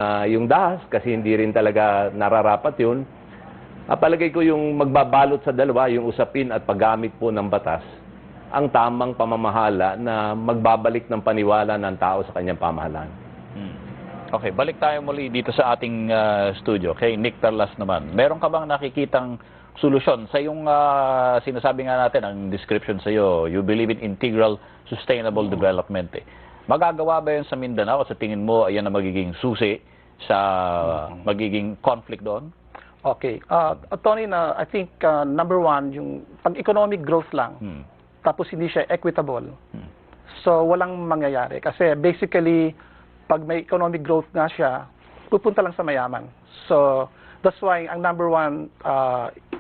yung dahas kasi hindi rin talaga nararapat yun. Palagay ko yung magbabalot sa dalawa, yung usapin at paggamit po ng batas, ang tamang pamamahala na magbabalik ng paniwala ng tao sa kanyang pamahalaan. Okay, balik tayo muli dito sa ating studio. Kay Nick Perlas naman. Meron ka bang nakikitang solusyon sa yung sinasabi nga natin, ang description sa iyo, you believe in integral sustainable development. Magagawa ba yun sa Mindanao? Sa tingin mo, ayan ang magiging susi sa magiging conflict doon? Okay. Tony, I think number one, yung pag-economic growth lang, tapos hindi siya equitable, so walang mangyayari. Kasi basically, pag may economic growth nga siya, pupunta lang sa mayaman. So that's why ang number one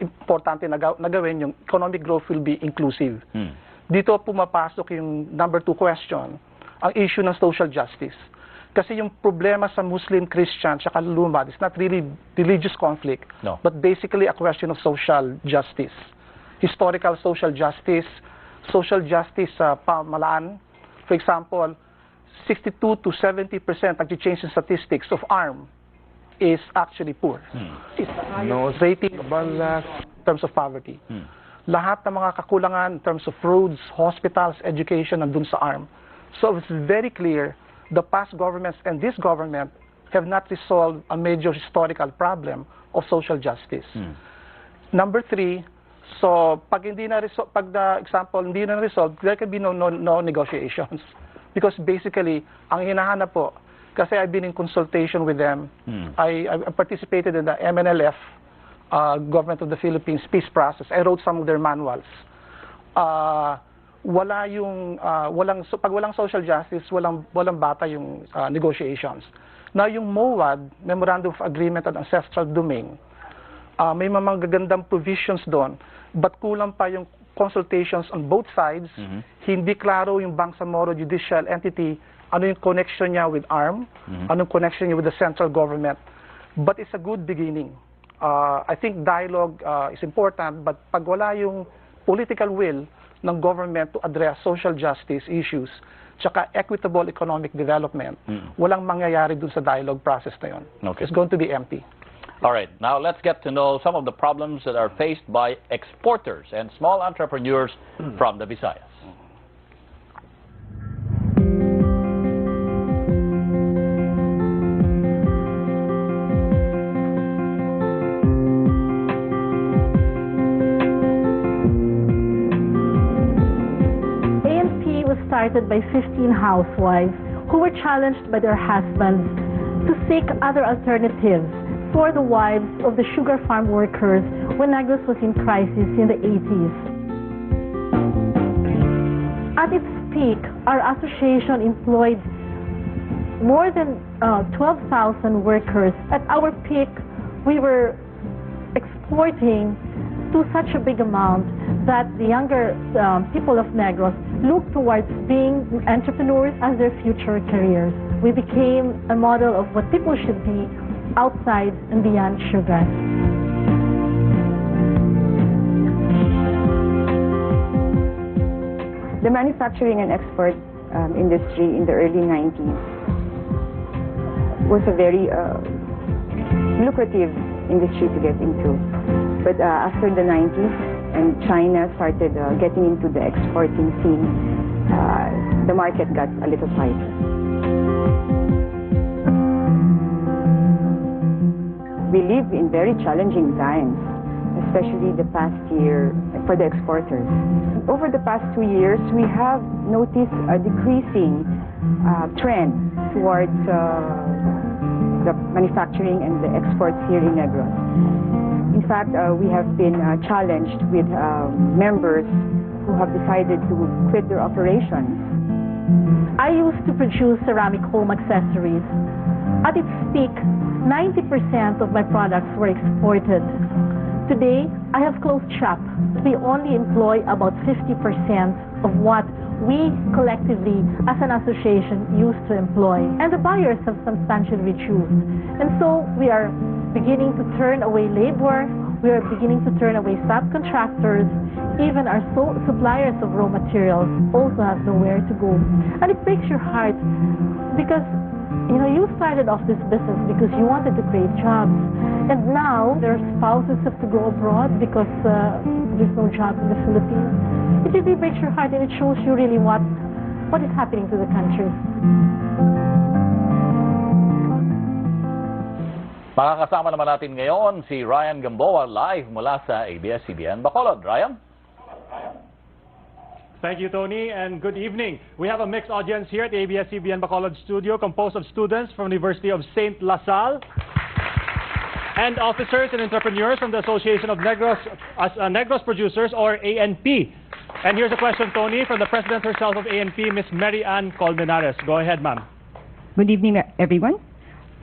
importante na gawin, yung economic growth will be inclusive. Dito pumapasok yung number two question, ang issue ng social justice. Kasi yung problema sa Muslim, Christian, at lumad, it's not really religious conflict, no, but basically a question of social justice. Historical social justice sa pamalaan. For example, 62 to 70% nag-change in statistics of arm is actually poor. It's the highest rating in terms of poverty. Lahat ng mga kakulangan in terms of roads, hospitals, education, nandun sa arm. So it's very clear the past governments and this government have not resolved a major historical problem of social justice. Number three, so pag hindi na example hindi na resolved, there can be no negotiations, because basically ang hinahanap po, kasi I've been in consultation with them. I participated in the MNLF, Government of the Philippines peace process. I wrote some of their manuals. Pag walang social justice, walang bata yung negotiations. Now yung MOAD, Memorandum of Agreement on Ancestral Domain, may mga gagandang provisions doon, but kulang pa yung consultations on both sides. Hindi klaro yung Bangsamoro judicial entity, ano yung connection niya with ARM, anong connection niya with the central government. But it's a good beginning. I think dialogue is important, but pag wala yung political will ng government to address social justice issues, tsaka equitable economic development, walang mangyayari dun sa dialogue process na yun. Okay. It's going to be empty. All right, now let's get to know some of the problems that are faced by exporters and small entrepreneurs from the Visayas. Started by 15 housewives who were challenged by their husbands to seek other alternatives for the wives of the sugar farm workers when Negros was in crisis in the 80s. At its peak, our association employed more than 12,000 workers. At our peak, we were exporting to such a big amount that the younger people of Negros look towards being entrepreneurs as their future careers. We became a model of what people should be outside and beyond sugar. The manufacturing and export industry in the early 90s was a very lucrative industry to get into. But after the 90s, and China started getting into the exporting scene, the market got a little tighter. We live in very challenging times, especially the past year for the exporters. Over the past 2 years, we have noticed a decreasing trend towards the manufacturing and the exports here in Negros. In fact, we have been challenged with members who have decided to quit their operations. I used to produce ceramic home accessories. At its peak, 90% of my products were exported. Today, I have closed shop. We only employ about 50% of what we collectively, as an association, used to employ. And the buyers have substantially reduced. And so we are beginning to turn away labor, we are beginning to turn away subcontractors, even our suppliers of raw materials also have nowhere to go. And it breaks your heart because You know, you started off this business because you wanted to create jobs. And now their spouses have to go abroad because there's no jobs in the Philippines. It really breaks your heart, and it shows you really what is happening to the country. Makakasama naman natin ngayon si Ryan Gamboa live mula sa ABS-CBN Bacolod. Ryan? Thank you, Tony, and good evening. We have a mixed audience here at the ABS-CBN Bacolod studio composed of students from the University of St. LaSalle and officers and entrepreneurs from the Association of Negros Producers, or ANP. And here's a question, Tony, from the president herself of ANP, Ms. Mary Ann Colmenares. Go ahead, ma'am. Good evening, everyone.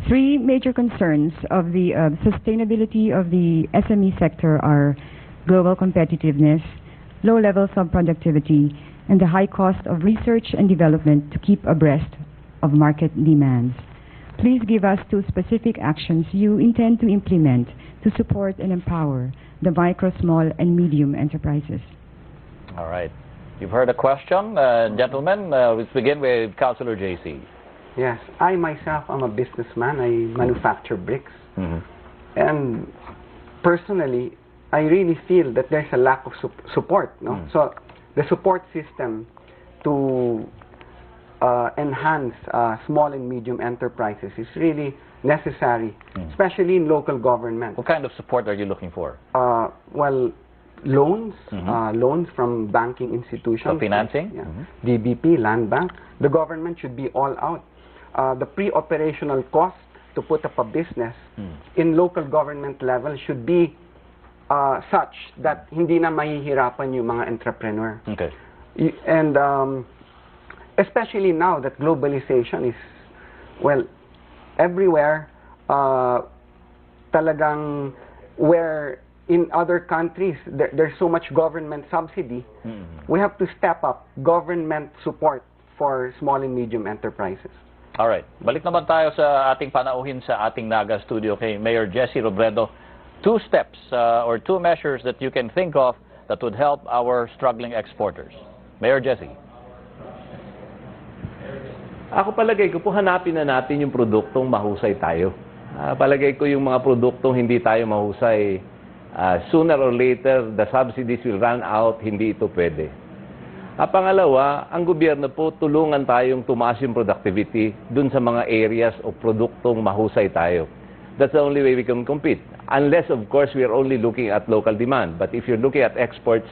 Three major concerns of the sustainability of the SME sector are global competitiveness, low levels of productivity, and the high cost of research and development to keep abreast of market demands. Please give us 2 specific actions you intend to implement to support and empower the micro, small, and medium enterprises. All right. You've heard a question. Gentlemen, let's begin with Councilor JC. Yes, I myself am a businessman. I manufacture bricks. And personally, I really feel that there's a lack of support. No? So the support system to enhance small and medium enterprises is really necessary, especially in local government. What kind of support are you looking for? Well, loans, loans from banking institutions. So financing? Yeah. DBP, Land Bank. The government should be all out. The pre-operational cost to put up a business in local government level should be such that hindi na mahihirapan yung mga entrepreneur. Okay. And especially now that globalization is, well, everywhere, talagang where in other countries there's so much government subsidy, we have to step up government support for small and medium enterprises. All right. Balik naman tayo sa ating panauhin sa ating Naga studio kay Mayor Jessie Robredo. 2 steps or 2 measures that you can think of that would help our struggling exporters. Mayor Jessie. Ako palagay ko po, hanapin na natin yung produktong mahusay tayo. Palagay ko yung mga produktong hindi tayo mahusay, sooner or later, the subsidies will run out, hindi ito pwede. Pangalawa, ang gobyerno po, tulungan tayong tumaas yung productivity dun sa mga areas o produktong mahusay tayo. That's the only way we can compete. Unless, of course, we are only looking at local demand. But if you're looking at exports,